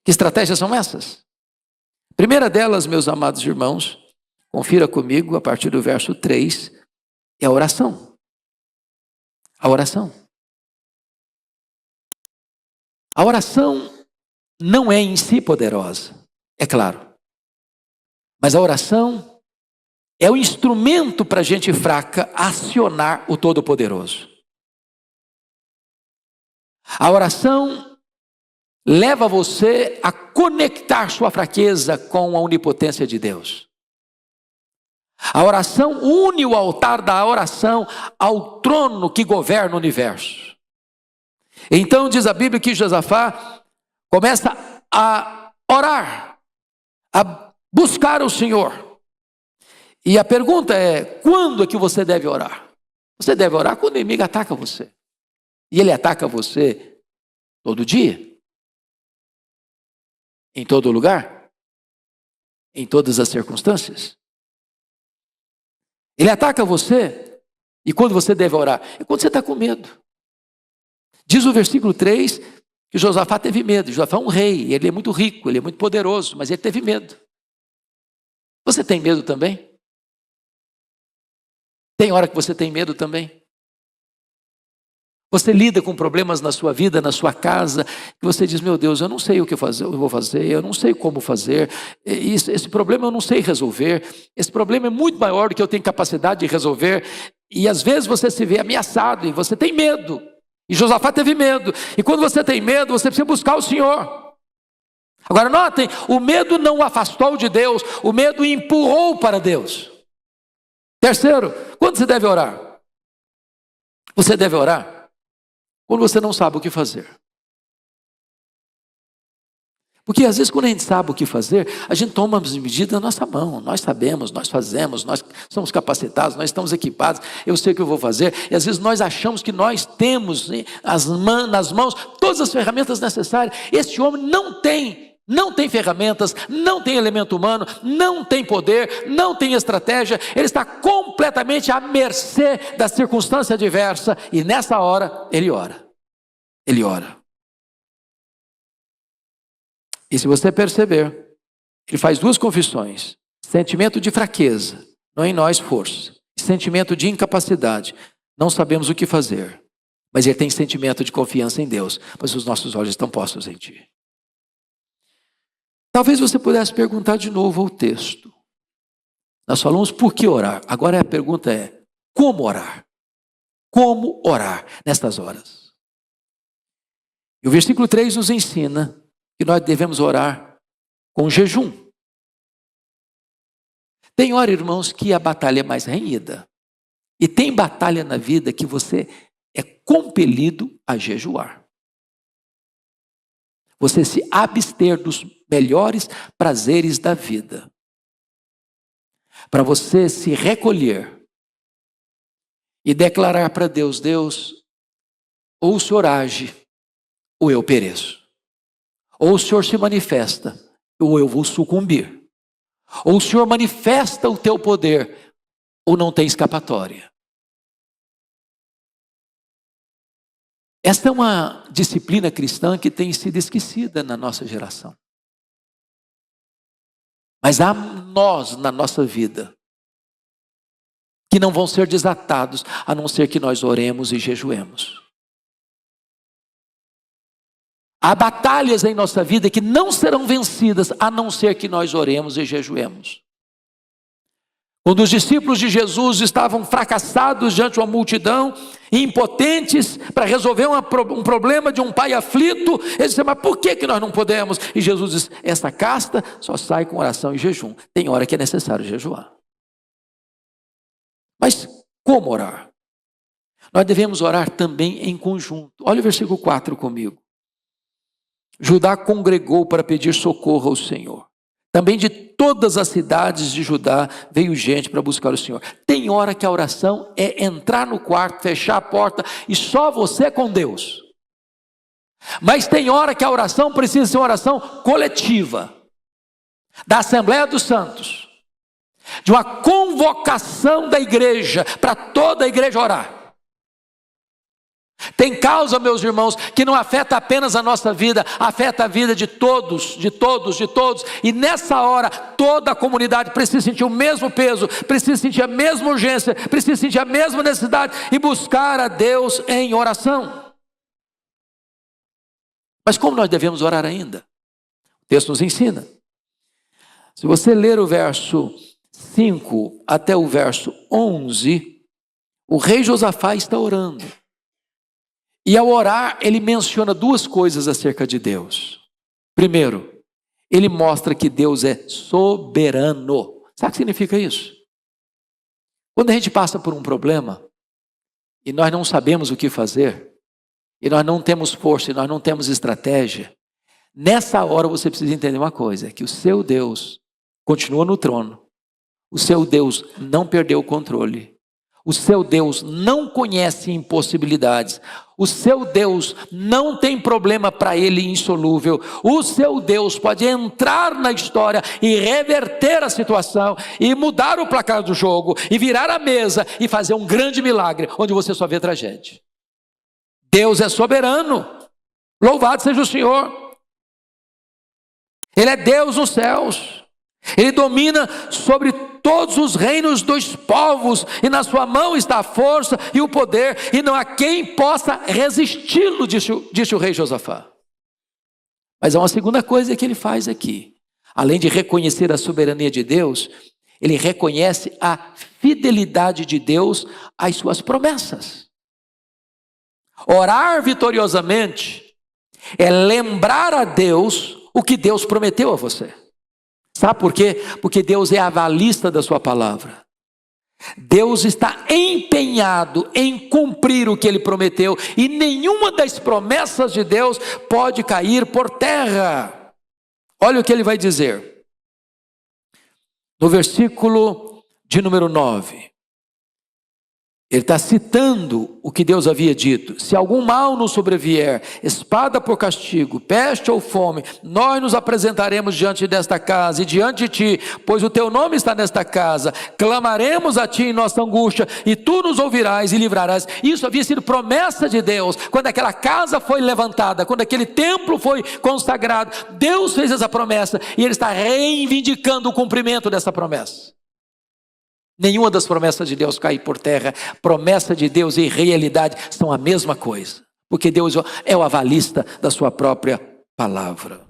Que estratégias são essas? A primeira delas, meus amados irmãos, confira comigo a partir do verso 3, é a oração. A oração. A oração não é em si poderosa, é claro. Mas a oração é o instrumento para a gente fraca acionar o Todo-Poderoso. A oração leva você a conectar sua fraqueza com a onipotência de Deus. A oração une o altar da oração ao trono que governa o universo. Então diz a Bíblia que Josafá começa a orar, a buscar o Senhor. E a pergunta é, quando é que você deve orar? Você deve orar quando o inimigo ataca você. E ele ataca você todo dia? Em todo lugar? Em todas as circunstâncias? Ele ataca você, e quando você deve orar? É quando você está com medo. Diz o versículo 3 que Josafá teve medo. Josafá é um rei, ele é muito rico, ele é muito poderoso, mas ele teve medo. Você tem medo também? Tem hora que você tem medo também? Você lida com problemas na sua vida, na sua casa, que você diz, meu Deus, eu não sei o que eu vou fazer, eu não sei como fazer, esse problema eu não sei resolver, esse problema é muito maior do que eu tenho capacidade de resolver, e às vezes você se vê ameaçado e você tem medo, e Josafá teve medo, e quando você tem medo, você precisa buscar o Senhor. Agora notem, o medo não o afastou de Deus, o medo o empurrou para Deus. Terceiro, quando você deve orar? Você deve orar quando você não sabe o que fazer. Porque às vezes quando a gente sabe o que fazer, a gente toma as medidas na nossa mão. Nós sabemos, nós fazemos, nós somos capacitados, nós estamos equipados, eu sei o que eu vou fazer. E às vezes nós achamos que nós temos nas mãos todas as ferramentas necessárias. Este homem não tem ferramentas, não tem elemento humano, não tem poder, não tem estratégia, ele está completamente à mercê da circunstância adversa, e nessa hora ele ora. Ele ora. E se você perceber, ele faz duas confissões: sentimento de fraqueza, não em nós força, sentimento de incapacidade, não sabemos o que fazer, mas ele tem sentimento de confiança em Deus, pois os nossos olhos estão postos em Ti. Talvez você pudesse perguntar de novo o texto. Nós falamos por que orar. Agora a pergunta é, como orar? Como orar nestas horas? E o versículo 3 nos ensina que nós devemos orar com jejum. Tem hora, irmãos, que a batalha é mais renhida. E tem batalha na vida que você é compelido a jejuar. Você se abster dos melhores prazeres da vida. Para você se recolher e declarar para Deus, Deus, ou o Senhor age, ou eu pereço. Ou o Senhor se manifesta, ou eu vou sucumbir. Ou o Senhor manifesta o teu poder, ou não tem escapatória. Esta é uma disciplina cristã que tem sido esquecida na nossa geração. Mas há nós na nossa vida que não vão ser desatados, a não ser que nós oremos e jejuemos. Há batalhas em nossa vida que não serão vencidas, a não ser que nós oremos e jejuemos. Quando os discípulos de Jesus estavam fracassados diante de uma multidão, impotentes para resolver um problema de um pai aflito, eles disseram, mas por que nós não podemos? E Jesus diz, essa casta só sai com oração e jejum. Tem hora que é necessário jejuar. Mas como orar? Nós devemos orar também em conjunto. Olha o versículo 4 comigo. Judá congregou para pedir socorro ao Senhor. Também de todas as cidades de Judá veio gente para buscar o Senhor. Tem hora que a oração é entrar no quarto, fechar a porta e só você com Deus. Mas tem hora que a oração precisa ser uma oração coletiva, da Assembleia dos Santos, de uma convocação da igreja, para toda a igreja orar. Tem causa, meus irmãos, que não afeta apenas a nossa vida, afeta a vida de todos, de todos, de todos. E nessa hora, toda a comunidade precisa sentir o mesmo peso, precisa sentir a mesma urgência, precisa sentir a mesma necessidade e buscar a Deus em oração. Mas como nós devemos orar ainda? O texto nos ensina. Se você ler o verso 5 até o verso 11, o rei Josafá está orando. E ao orar, ele menciona duas coisas acerca de Deus. Primeiro, ele mostra que Deus é soberano. Sabe o que significa isso? Quando a gente passa por um problema, e nós não sabemos o que fazer, e nós não temos força, e nós não temos estratégia, nessa hora você precisa entender uma coisa, que o seu Deus continua no trono, o seu Deus não perdeu o controle, o seu Deus não conhece impossibilidades, o seu Deus não tem problema para ele insolúvel, o seu Deus pode entrar na história e reverter a situação, e mudar o placar do jogo, e virar a mesa, e fazer um grande milagre, onde você só vê tragédia. Deus é soberano, louvado seja o Senhor, Ele é Deus nos céus, Ele domina sobre todos os reinos dos povos, e na sua mão está a força e o poder, e não há quem possa resisti-lo, disse o rei Josafá. Mas há uma segunda coisa que ele faz aqui. Além de reconhecer a soberania de Deus, ele reconhece a fidelidade de Deus às suas promessas. Orar vitoriosamente é lembrar a Deus o que Deus prometeu a você. Sabe por quê? Porque Deus é avalista da sua palavra. Deus está empenhado em cumprir o que Ele prometeu, e nenhuma das promessas de Deus pode cair por terra. Olha o que Ele vai dizer. No versículo de número 9. Ele está citando o que Deus havia dito: se algum mal nos sobrevier, espada por castigo, peste ou fome, nós nos apresentaremos diante desta casa e diante de ti, pois o teu nome está nesta casa, clamaremos a ti em nossa angústia, e tu nos ouvirás e livrarás. Isso havia sido promessa de Deus, quando aquela casa foi levantada, quando aquele templo foi consagrado. Deus fez essa promessa, e Ele está reivindicando o cumprimento dessa promessa. Nenhuma das promessas de Deus cai por terra. Promessa de Deus e realidade são a mesma coisa, porque Deus é o avalista da sua própria palavra.